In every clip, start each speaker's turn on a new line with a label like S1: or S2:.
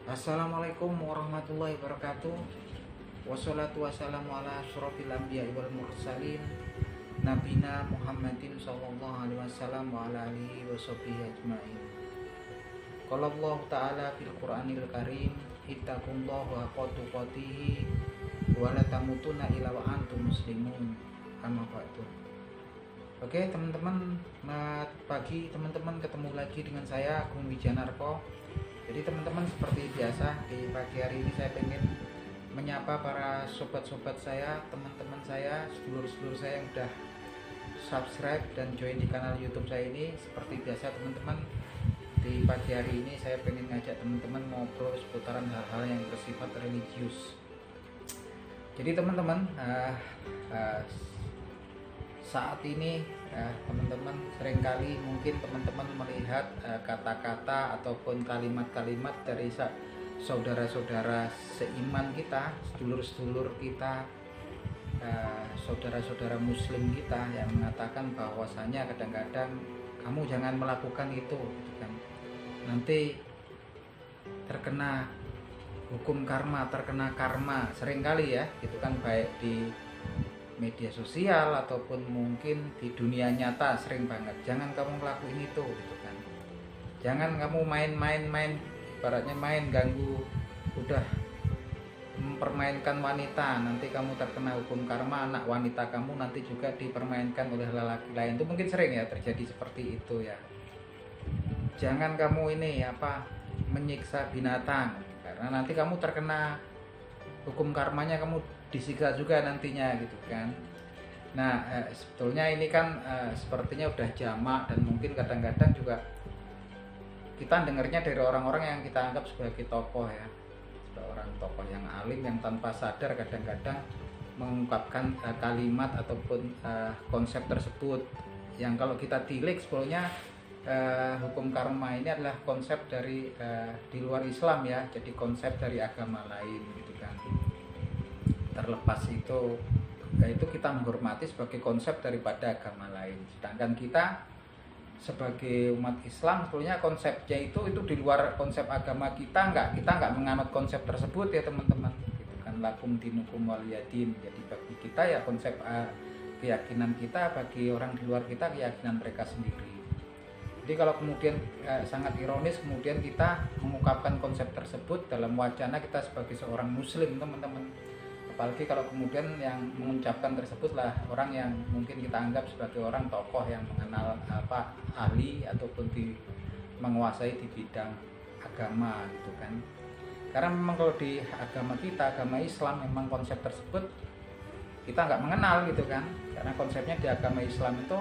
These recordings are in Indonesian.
S1: Assalamualaikum warahmatullahi wabarakatuh. Wassalatu wassalamu ala asyrofil anbiya'i wal mursalin Nabina Muhammadin sallallahu alaihi wasallam wa ala alihi wa sahbihi ajma'in. Qala Allah ta'ala fil Qur'anil Karim, ittaqullaha haqqa tuqatih wa la tamutunna illa wa antum muslimun. Amma ba'du. Oke teman-teman, selamat pagi teman-teman, ketemu lagi dengan saya Agung Wijanarko. Jadi teman-teman, seperti biasa di pagi hari ini saya pengen menyapa para sobat-sobat saya, teman-teman saya, sedulur-sedulur saya yang udah subscribe dan join di kanal YouTube saya ini. Seperti biasa teman-teman, di pagi hari ini saya pengen ngajak teman-teman ngobrol seputaran hal-hal yang bersifat religius. Jadi teman-teman, saat ini teman-teman seringkali mungkin teman-teman melihat kata-kata ataupun kalimat-kalimat dari saudara-saudara seiman kita, sedulur-sedulur kita, saudara-saudara muslim kita yang mengatakan bahwasanya kadang-kadang kamu jangan melakukan itu gitu kan. Nanti terkena hukum karma, terkena karma, seringkali ya gitu kan, baik di media sosial ataupun mungkin di dunia nyata sering banget. Jangan kamu ngelakuin itu gitu kan. Jangan kamu main-main, ibaratnya main ganggu, udah mempermainkan wanita, nanti kamu terkena hukum karma, anak wanita kamu nanti juga dipermainkan oleh lelaki lain. Itu mungkin sering ya terjadi seperti itu ya. Jangan kamu ini menyiksa binatang, karena nanti kamu terkena hukum karmanya, kamu disiksa juga nantinya gitu kan. Nah sebetulnya ini kan sepertinya udah jamak, dan mungkin kadang-kadang juga kita dengarnya dari orang-orang yang kita anggap sebagai tokoh ya, orang tokoh yang alim yang tanpa sadar kadang-kadang mengungkapkan kalimat ataupun konsep tersebut yang kalau kita tilik sebetulnya hukum karma ini adalah konsep dari di luar Islam ya, jadi konsep dari agama lain gitu kan. Terlepas itu kita menghormati sebagai konsep daripada agama lain, sedangkan kita sebagai umat Islam sebetulnya konsepnya itu di luar konsep agama kita nggak menganut konsep tersebut ya teman-teman gitu kan. Lakum dinukum waliyadin, jadi bagi kita ya konsep keyakinan kita, bagi orang di luar kita keyakinan mereka sendiri. Jadi kalau kemudian sangat ironis kemudian kita mengungkapkan konsep tersebut dalam wacana kita sebagai seorang muslim teman-teman. Apalagi kalau kemudian yang mengucapkan tersebut lah orang yang mungkin kita anggap sebagai orang tokoh yang mengenal ahli ataupun menguasai di bidang agama gitu kan. Karena memang kalau di agama kita, agama Islam, memang konsep tersebut kita nggak mengenal gitu kan. Karena konsepnya di agama Islam itu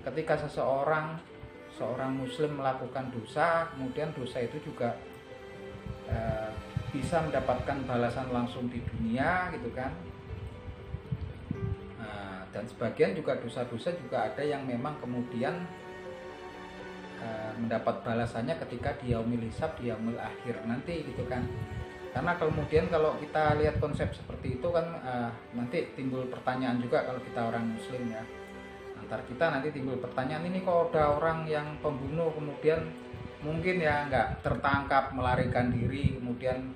S1: ketika seorang muslim melakukan dosa, kemudian dosa itu juga bisa mendapatkan balasan langsung di dunia gitu kan. Dan sebagian juga dosa-dosa juga ada yang memang kemudian mendapat balasannya ketika di yaumil hisab, di yaumil akhir nanti gitu kan. Karena kemudian kalau kita lihat konsep seperti itu kan nanti timbul pertanyaan juga kalau kita orang muslim ya. Antar kita nanti timbul pertanyaan, ini kok ada orang yang pembunuh kemudian mungkin ya nggak tertangkap, melarikan diri, kemudian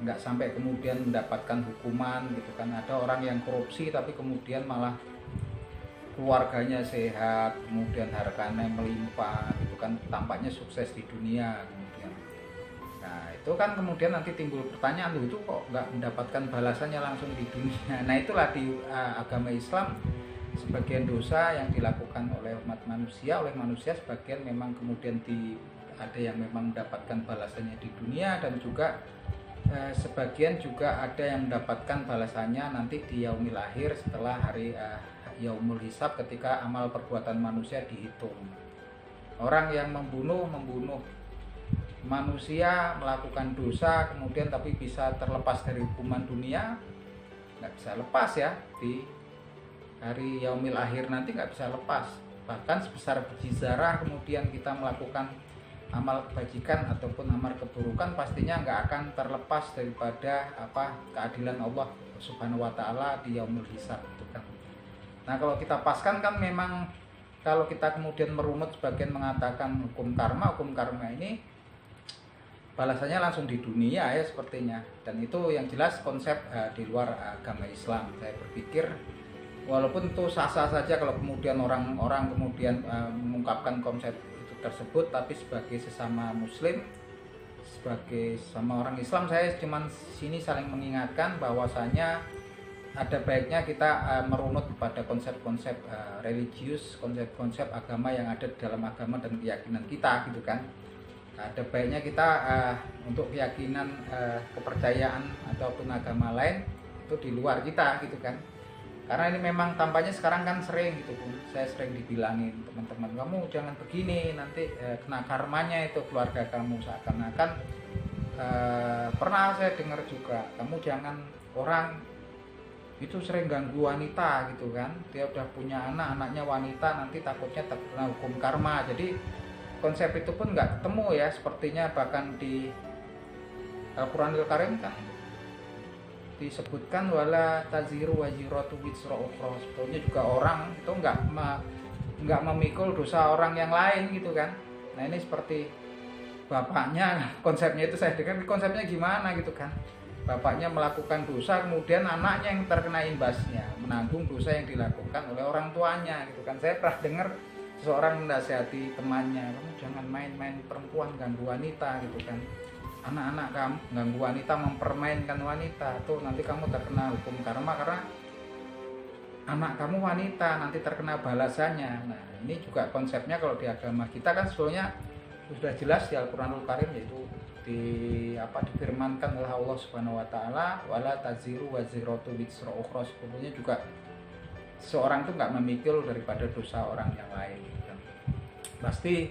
S1: nggak sampai kemudian mendapatkan hukuman gitu kan. Ada orang yang korupsi tapi kemudian malah keluarganya sehat, kemudian hartanya melimpah gitu kan, tampaknya sukses di dunia kemudian. Nah itu kan kemudian nanti timbul pertanyaan, itu kok nggak mendapatkan balasannya langsung di dunia. Nah itulah di agama Islam sebagian dosa yang dilakukan oleh umat manusia, sebagian memang kemudian ada yang memang mendapatkan balasannya di dunia, dan juga sebagian juga ada yang mendapatkan balasannya nanti di yaumil akhir setelah hari yaumul hisab, ketika amal perbuatan manusia dihitung. Orang yang membunuh manusia, melakukan dosa kemudian tapi bisa terlepas dari hukuman dunia, nggak bisa lepas ya, di hari yaumil akhir nanti nggak bisa lepas. Bahkan sebesar biji zarah kemudian kita melakukan amal kebajikan ataupun amal keburukan, pastinya nggak akan terlepas daripada keadilan Allah Subhanahu wa Ta'ala di yaumul hisab gitu kan. Nah kalau kita paskan kan memang kalau kita kemudian merunut, sebagian mengatakan hukum karma ini balasannya langsung di dunia ya sepertinya. Dan itu yang jelas konsep di luar agama Islam. Saya berpikir walaupun itu sah-sah saja kalau kemudian orang-orang kemudian mengungkapkan konsep itu tersebut, tapi sebagai sesama muslim, sebagai sama orang Islam, saya cuman sini saling mengingatkan bahwasanya ada baiknya kita merunut pada konsep-konsep religius, konsep-konsep agama yang ada di dalam agama dan keyakinan kita gitu kan. Ada baiknya kita untuk keyakinan, kepercayaan ataupun agama lain itu di luar kita gitu kan. Karena ini memang tampaknya sekarang kan sering gitu pun, saya sering dibilangin teman-teman, kamu jangan begini, nanti kena karmanya itu keluarga kamu. Seakan-akan pernah saya dengar juga, kamu jangan, orang itu sering ganggu wanita gitu kan, dia udah punya anak, anaknya wanita, nanti takutnya terkena hukum karma. Jadi konsep itu pun nggak ketemu ya sepertinya, bahkan di Al-Quranul Karim kan disebutkan wala taziru waziratu wizra ukhra. Sebetulnya juga orang itu nggak memikul dosa orang yang lain gitu kan. Nah ini seperti bapaknya, konsepnya itu saya dengar konsepnya gimana gitu kan, bapaknya melakukan dosa kemudian anaknya yang terkena imbasnya, menanggung dosa yang dilakukan oleh orang tuanya gitu kan. Saya pernah dengar seseorang menasihati temannya, kamu jangan main-main perempuan, ganggu wanita gitu kan, anak-anak kamu ganggu wanita, mempermainkan wanita tuh nanti kamu terkena hukum karma karena anak kamu wanita, nanti terkena balasannya. Nah ini juga konsepnya kalau di agama kita kan sebetulnya sudah jelas di Al-Quranul Karim, yaitu difirmankan oleh Allah Subhanahu wa taala wala taziru waziratu wizra ukhra. Sebetulnya juga seorang itu nggak memikul daripada dosa orang yang lain gitu. Pasti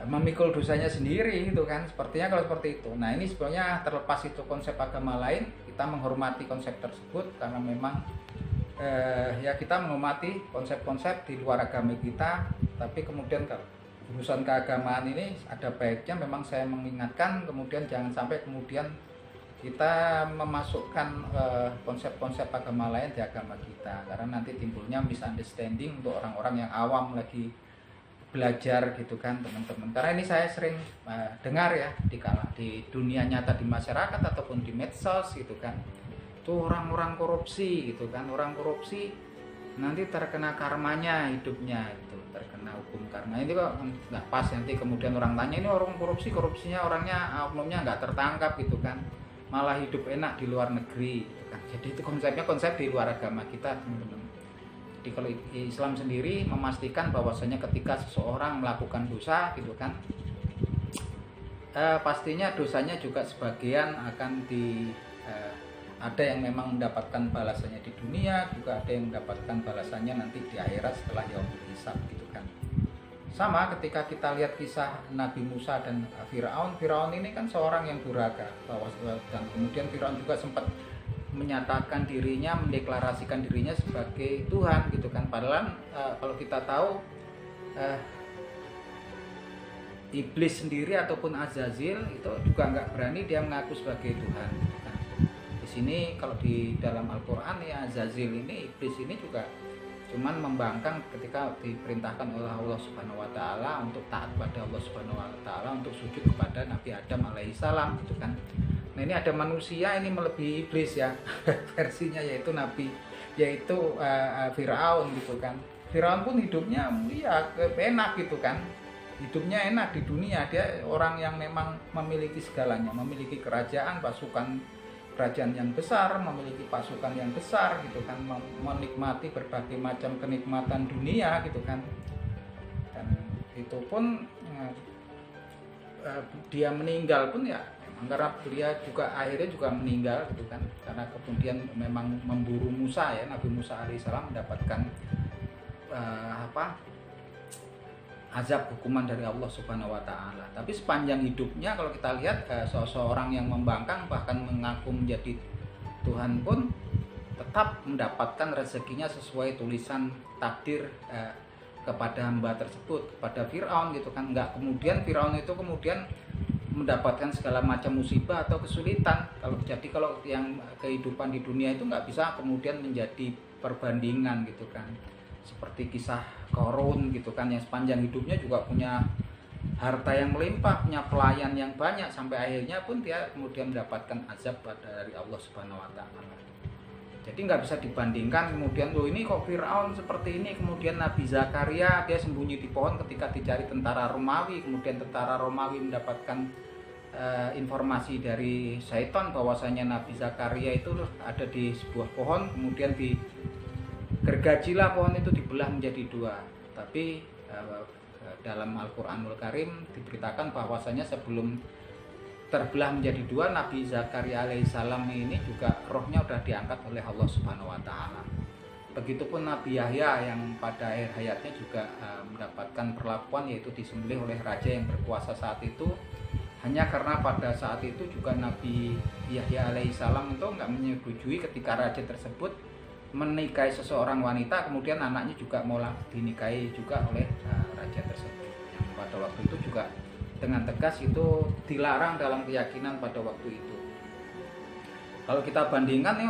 S1: memikul dosanya sendiri gitu kan, sepertinya kalau seperti itu. Nah ini sebenarnya terlepas itu konsep agama lain, kita menghormati konsep tersebut karena memang ya kita menghormati konsep-konsep di luar agama kita. Tapi kemudian kalau urusan keagamaan ini ada baiknya memang saya mengingatkan, kemudian jangan sampai kemudian kita memasukkan konsep-konsep agama lain di agama kita, karena nanti timbulnya misunderstanding untuk orang-orang yang awam lagi belajar gitu kan teman-teman. Karena ini saya sering dengar ya di dunia nyata, di masyarakat ataupun di medsos gitu kan, itu orang-orang korupsi gitu kan, orang korupsi nanti terkena karmanya hidupnya itu, terkena hukum karma. Ini kok nggak pas, nanti kemudian orang tanya ini orang korupsinya orangnya oknumnya nggak tertangkap gitu kan, malah hidup enak di luar negeri gitu kan. Jadi itu konsepnya konsep di luar agama kita teman-teman. Jadi kalau Islam sendiri memastikan bahwasanya ketika seseorang melakukan dosa gitu kan, pastinya dosanya juga sebagian akan ada yang memang mendapatkan balasannya di dunia, juga ada yang mendapatkan balasannya nanti di akhirat setelah yaumul hisab gitu kan. Sama ketika kita lihat kisah Nabi Musa dan Firaun. Firaun ini kan seorang yang durhaka, dan kemudian Firaun juga sempat menyatakan dirinya, mendeklarasikan dirinya sebagai Tuhan gitu kan. Padahal kalau kita tahu iblis sendiri ataupun Azazil itu juga nggak berani dia mengaku sebagai Tuhan gitu kan. Di sini kalau di dalam Al-Quran ya, Azazil ini, iblis ini juga cuman membangkang ketika diperintahkan oleh Allah Subhanahu wa taala untuk taat pada Allah Subhanahu wa taala, untuk sujud kepada Nabi Adam alaihissalam gitu kan. Nah ini ada manusia ini melebihi iblis ya versinya, yaitu Firaun gitu kan. Firaun pun hidupnya ya enak gitu kan, hidupnya enak di dunia, dia orang yang memang memiliki segalanya, memiliki kerajaan, kerajaan yang besar, memiliki pasukan yang besar gitu kan, menikmati berbagai macam kenikmatan dunia gitu kan. Dan itu pun dia meninggal pun ya karena dia juga akhirnya juga meninggal gitu kan, karena kemudian memang memburu Musa ya, Nabi Musa alaihissalam mendapatkan azab hukuman dari Allah Subhanahu wa taala. Tapi sepanjang hidupnya kalau kita lihat seseorang yang membangkang bahkan mengaku menjadi Tuhan pun tetap mendapatkan rezekinya sesuai tulisan takdir kepada hamba tersebut, kepada Firaun gitu kan. Enggak kemudian Firaun itu kemudian mendapatkan segala macam musibah atau kesulitan. Kalau yang kehidupan di dunia itu nggak bisa kemudian menjadi perbandingan gitu kan. Seperti kisah Qarun gitu kan, yang sepanjang hidupnya juga punya harta yang melimpah, punya pelayan yang banyak, sampai akhirnya pun dia kemudian mendapatkan azab dari Allah Subhanahu wa taala. Jadi nggak bisa dibandingkan kemudian loh ini kok Firaun seperti ini, kemudian Nabi Zakaria dia sembunyi di pohon ketika dicari tentara Romawi, kemudian tentara Romawi mendapatkan informasi dari syaitan bahwasanya Nabi Zakaria itu ada di sebuah pohon, kemudian digergajilah pohon itu, dibelah menjadi dua. Tapi dalam Al-Quranul Karim diberitakan bahwasanya sebelum terbelah menjadi dua, Nabi Zakaria alaihissalam ini juga rohnya sudah diangkat oleh Allah Subhanahu wa taala. Begitupun Nabi Yahya yang pada akhir hayatnya juga mendapatkan perlakuan, yaitu disembelih oleh raja yang berkuasa saat itu, hanya karena pada saat itu juga Nabi Yahya alaihissalam itu nggak menyetujui ketika raja tersebut menikahi seseorang wanita, kemudian anaknya juga mau dinikahi juga oleh raja tersebut, yang pada waktu itu juga dengan tegas itu dilarang dalam keyakinan pada waktu itu. Kalau kita bandingkan nih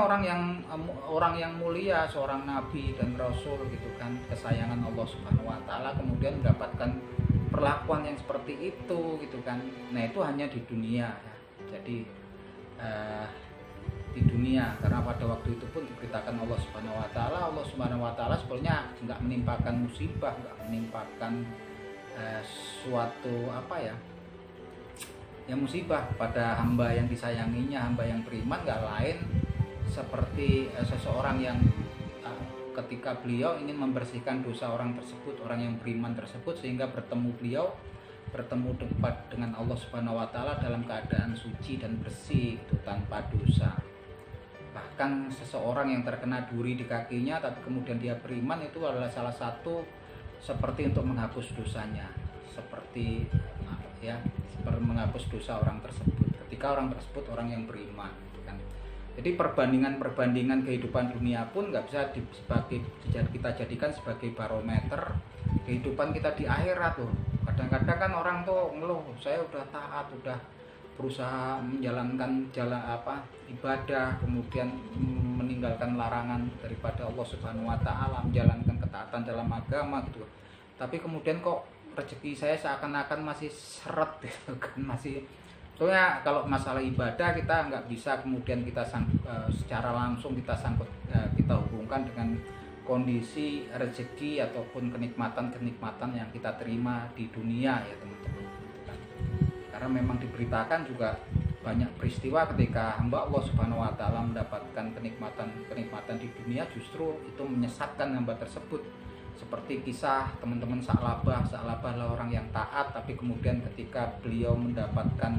S1: orang yang mulia, seorang nabi dan rasul gitu kan, kesayangan Allah Subhanahu wa taala, kemudian mendapatkan perlakuan yang seperti itu gitu kan. Nah, itu hanya di dunia ya. Jadi di dunia, karena pada waktu itu pun diberitakan Allah Subhanahu wa taala sebenarnya nggak menimpakan musibah, nggak menimpakan suatu musibah pada hamba yang disayanginya, hamba yang beriman, nggak lain seperti seseorang yang ketika beliau ingin membersihkan dosa orang tersebut, orang yang beriman tersebut, sehingga bertemu dekat dengan Allah Subhanahu wa taala dalam keadaan suci dan bersih itu, tanpa dosa. Bahkan seseorang yang terkena duri di kakinya tapi kemudian dia beriman, itu adalah salah satu seperti untuk menghapus dosanya, seperti menghapus dosa orang tersebut ketika orang tersebut orang yang beriman gitu kan. Jadi perbandingan kehidupan dunia pun nggak bisa kita jadikan sebagai barometer kehidupan kita di akhirat tuh. Kadang-kadang kan orang tuh ngeluh, saya udah taat, udah berusaha menjalankan ibadah, kemudian meninggalkan larangan daripada Allah Subhanahu wa taala, menjalankan ketaatan dalam agama gitu. Tapi kemudian kok rezeki saya seakan-akan masih seret gitu kan, masih. Soalnya kalau masalah ibadah kita nggak bisa kemudian kita secara langsung kita hubungkan dengan kondisi rezeki ataupun kenikmatan yang kita terima di dunia ya teman-teman. Karena memang diberitakan juga banyak peristiwa ketika hamba Allah Subhanahu wa taala mendapatkan kenikmatan di dunia, justru itu menyesatkan hamba tersebut. Seperti kisah teman-teman Sa'labah adalah orang yang taat, tapi kemudian ketika beliau mendapatkan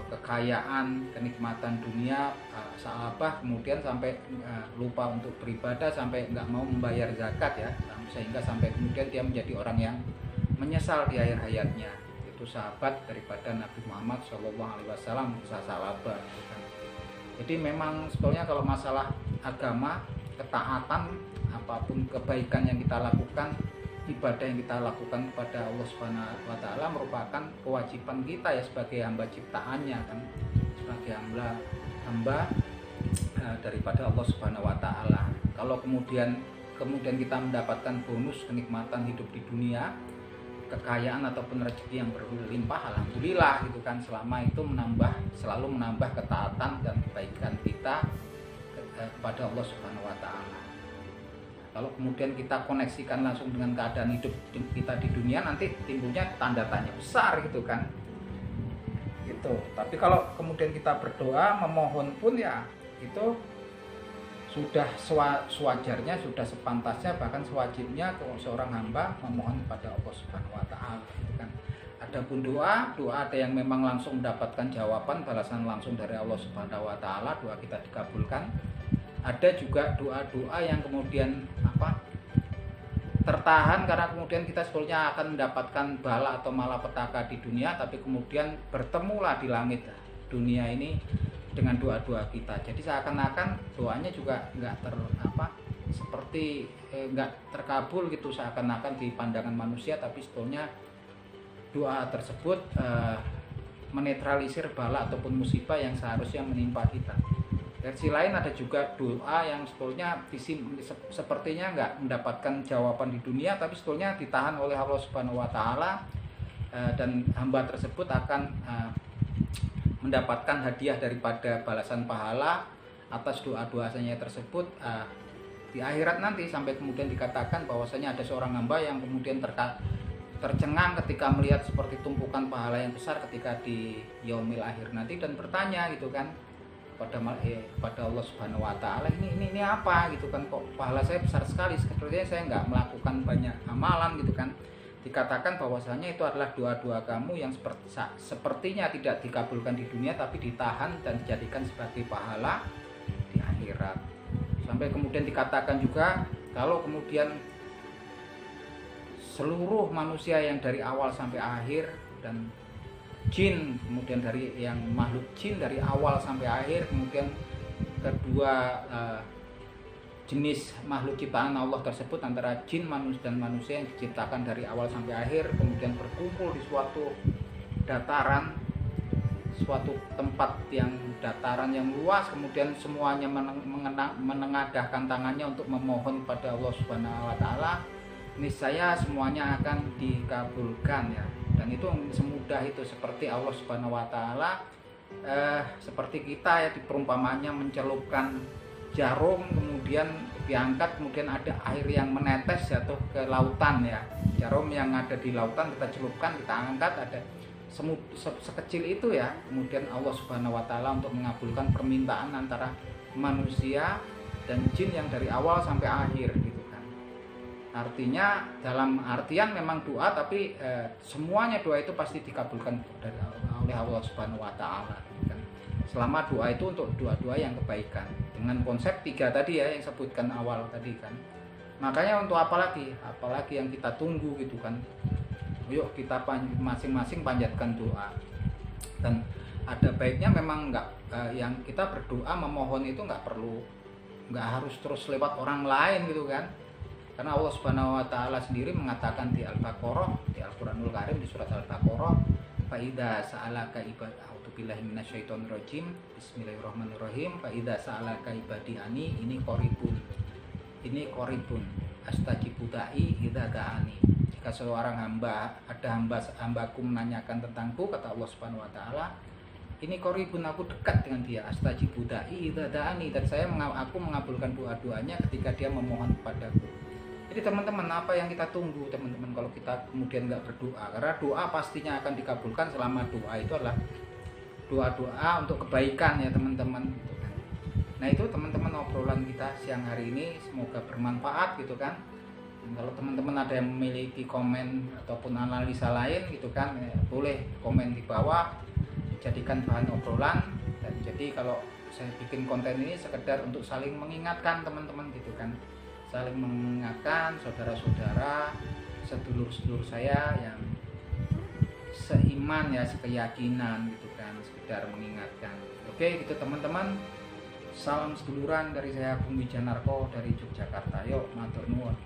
S1: kekayaan, kenikmatan dunia, Sa'labah kemudian sampai lupa untuk beribadah, sampai nggak mau membayar zakat ya, sehingga sampai kemudian dia menjadi orang yang menyesal di akhir hayatnya. Itu sahabat daripada Nabi Muhammad SAW, kisah Sa'labah. Jadi memang sebetulnya kalau masalah agama, ketaatan, apapun kebaikan yang kita lakukan, ibadah yang kita lakukan kepada Allah Subhanahu wa taala merupakan kewajiban kita ya sebagai hamba ciptaannya kan, sebagai hamba daripada Allah Subhanahu wa taala. Kalau kemudian kita mendapatkan bonus kenikmatan hidup di dunia, kekayaan ataupun rezeki yang berlimpah, alhamdulillah gitu kan, selama itu selalu menambah ketaatan dan kebaikan kita kepada Allah Subhanahu wa taala. Kalau kemudian kita koneksikan langsung dengan keadaan hidup kita di dunia, nanti timbulnya tanda tanya besar gitu kan. Gitu. Tapi kalau kemudian kita berdoa, memohon pun ya itu sudah sewajarnya, sudah sepantasnya, bahkan sewajibnya seorang hamba memohon kepada Allah Subhanahu wa taala gitu kan. Adapun doa ada yang memang langsung mendapatkan jawaban, balasan langsung dari Allah Subhanahu wa taala, doa kita dikabulkan. Ada juga doa-doa yang kemudian tertahan karena kemudian kita sebetulnya akan mendapatkan bala atau malapetaka di dunia, tapi kemudian bertemulah di langit dunia ini dengan doa-doa kita. Jadi seakan-akan doanya juga nggak nggak terkabul gitu, seakan-akan di pandangan manusia, tapi sebetulnya doa tersebut menetralisir bala ataupun musibah yang seharusnya menimpa kita. Dari sisi lain ada juga doa yang sebetulnya sepertinya nggak mendapatkan jawaban di dunia, tapi sebetulnya ditahan oleh Allah Subhanahu wa taala dan hamba tersebut akan mendapatkan hadiah daripada balasan pahala atas doa-doanya tersebut di akhirat nanti, sampai kemudian dikatakan bahwasanya ada seorang hamba yang kemudian tercengang ketika melihat seperti tumpukan pahala yang besar ketika di yaumil akhir nanti, dan bertanya gitu kan kepada Allah Subhanahu wa taala, ini apa gitu kan, kok pahala saya besar sekali, sepertinya saya nggak melakukan banyak amalan gitu kan. Dikatakan bahwasanya itu adalah doa-doa kamu yang sepertinya tidak dikabulkan di dunia, tapi ditahan dan dijadikan sebagai pahala di akhirat. Sampai kemudian dikatakan juga, kalau kemudian seluruh manusia yang dari awal sampai akhir, dan jin, kemudian dari yang makhluk jin dari awal sampai akhir, kemudian kedua jenis makhluk ciptaan Allah tersebut antara jin dan manusia yang diciptakan dari awal sampai akhir, kemudian berkumpul di suatu dataran, suatu tempat yang dataran yang luas, kemudian semuanya menengadahkan tangannya untuk memohon pada Allah Subhanahu wa taala, niscaya semuanya akan dikabulkan ya. Dan itu semudah itu, seperti Allah Subhanahu wa taala seperti kita ya, di perumpamaannya mencelupkan jarum, kemudian diangkat, kemudian ada air yang menetes jatuh ke lautan ya. Jarum yang ada di lautan kita celupkan, kita angkat, ada sekecil itu ya. Kemudian Allah Subhanahu wa taala untuk mengabulkan permintaan antara manusia dan jin yang dari awal sampai akhir gitu kan. Artinya dalam artian memang doa, tapi semuanya doa itu pasti dikabulkan oleh Allah Subhanahu wa taala gitu kan. Selama doa itu untuk doa-doa yang kebaikan, dengan konsep 3 tadi ya yang sebutkan awal tadi kan. Makanya untuk apalagi yang kita tunggu gitu kan. Yuk kita masing-masing panjatkan doa. Dan ada baiknya memang yang kita berdoa memohon itu nggak harus terus lewat orang lain gitu kan. Karena Allah Subhanahu wa taala sendiri mengatakan di Al-Baqarah, di Al-Qur'anul Karim, di surat Al-Baqarah, fa idza sa'alaka ibadi billahi minasyaitonirrajim, bismillahirrahmanirrahim, fa idza sa'alaka ibadi ani ini qaribun astajibu da'i idza da'ani. Jika seorang hambaku menanyakan tentangku, kata Allah Subhanahu wa taala, ini qaribun, aku dekat dengan dia, astajibu da'i idza da'ani, dan aku mengabulkan doa-doanya ketika dia memohon kepadaku. Jadi teman-teman, apa yang kita tunggu teman-teman kalau kita kemudian nggak berdoa? Karena doa pastinya akan dikabulkan selama doa itu adalah doa-doa untuk kebaikan ya teman-teman. Nah itu teman-teman obrolan kita siang hari ini, semoga bermanfaat gitu kan. Dan kalau teman-teman ada yang memiliki komen ataupun analisa lain gitu kan, boleh komen di bawah, jadikan bahan obrolan. Dan jadi kalau saya bikin konten ini sekedar untuk saling mengingatkan teman-teman gitu kan, saling mengingatkan saudara-saudara, sedulur-sedulur saya yang seiman ya, sekeyakinan gitu kan, sekedar mengingatkan. Oke gitu teman-teman, salam seduluran dari saya Bung Wijanarko dari Yogyakarta. Yuk matur nuwun.